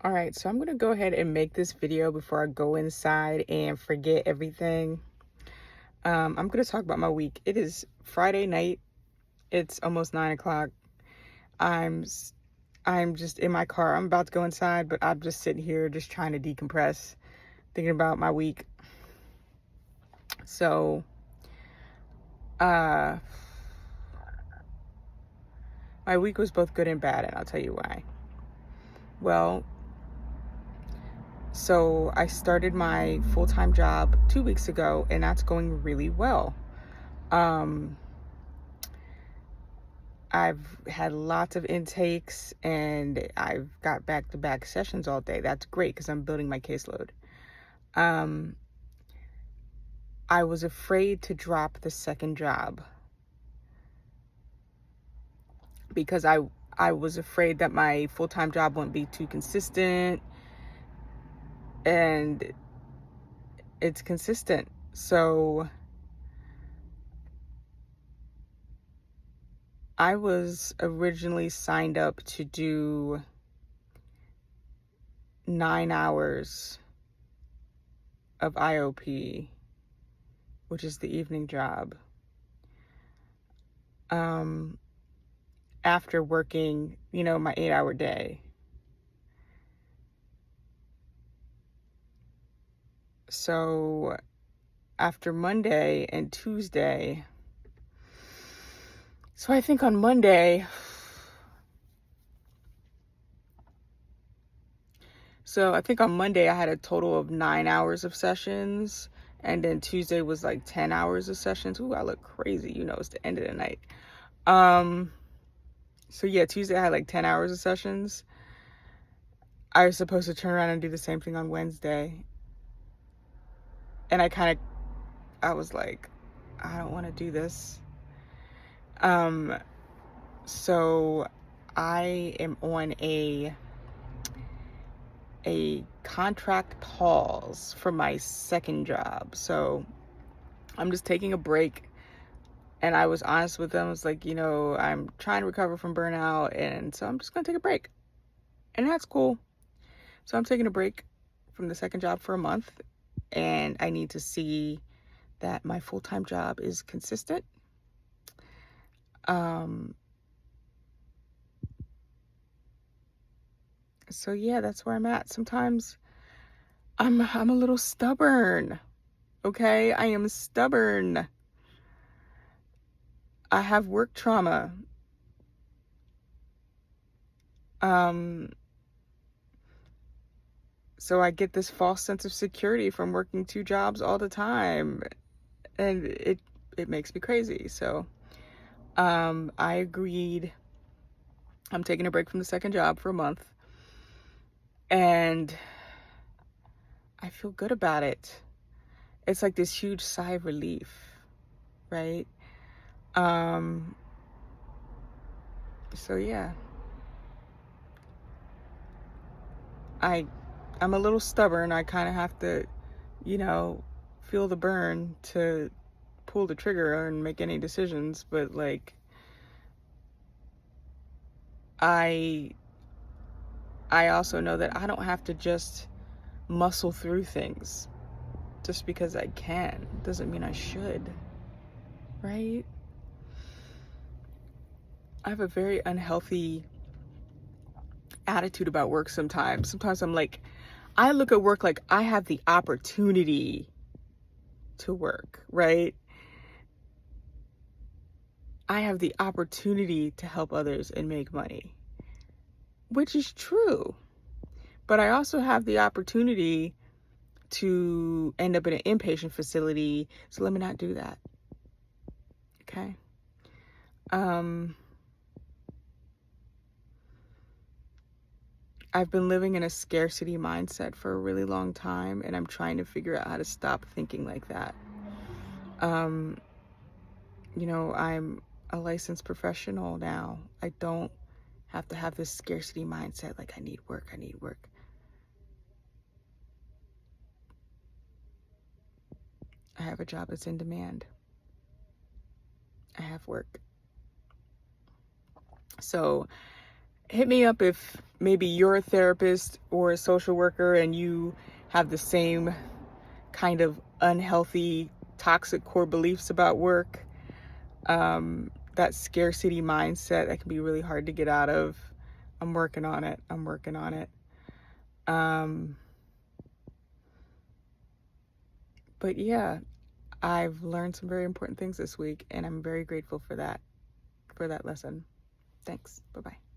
All right, so I'm going to go ahead and make this video before I go inside and forget everything. I'm going to talk about my week. It is Friday night. It's almost 9 o'clock. I'm s- I'm just in my car. I'm about to go inside, but I'm just sitting here just trying to decompress, thinking about my week. So, uh, my week was both good and bad, and I'll tell you why. Well, so I started my full-time job 2 weeks ago, and that's going really well. Um, I've had lots of intakes and I've got back-to-back sessions all day. That's great because I'm building my caseload. Um, I was afraid to drop the second job because I was afraid that my full-time job wouldn't be too consistent, and it's consistent. So I was originally signed up to do 9 hours of IOP, which is the evening job. After working, my 8-hour day. So after Monday and Tuesday, so I think on Monday, I had a total of 9 hours of sessions. And then Tuesday was like 10 hours of sessions. Ooh, I look crazy. It's the end of the night. So yeah, Tuesday I had like 10 hours of sessions. I was supposed to turn around and do the same thing on Wednesday. And I was like, I don't want to do this. So I am on a contract pause for my second job. So I'm just taking a break. And I was honest with them. I was like, I'm trying to recover from burnout. And so I'm just going to take a break. And that's cool. So I'm taking a break from the second job for a month. And I need to see that my full-time job is consistent. So yeah, that's where I'm at. Sometimes I'm a little stubborn. Okay? I am stubborn. I have work trauma. So I get this false sense of security from working two jobs all the time, and it makes me crazy. So I agreed. I'm taking a break from the second job for a month, and I feel good about it. It's like this huge sigh of relief, right? So yeah, I'm a little stubborn. I kind of have to, feel the burn to pull the trigger and make any decisions, but like I also know that I don't have to just muscle through things just because I can. Doesn't mean I should, right? I have a very unhealthy attitude about work sometimes. Sometimes I'm like, I look at work like I have the opportunity to work, right? I have the opportunity to help others and make money, which is true. But I also have the opportunity to end up in an inpatient facility, so let me not do that. Okay? I've been living in a scarcity mindset for a really long time, and I'm trying to figure out how to stop thinking like that. I'm a licensed professional now. I don't have to have this scarcity mindset like I need work. I have a job that's in demand. I have work. So hit me up if maybe you're a therapist or a social worker and you have the same kind of unhealthy, toxic core beliefs about work. That scarcity mindset that can be really hard to get out of. I'm working on it. I'm working on it. But yeah, I've learned some very important things this week, and I'm very grateful for that lesson. Thanks. Bye-bye.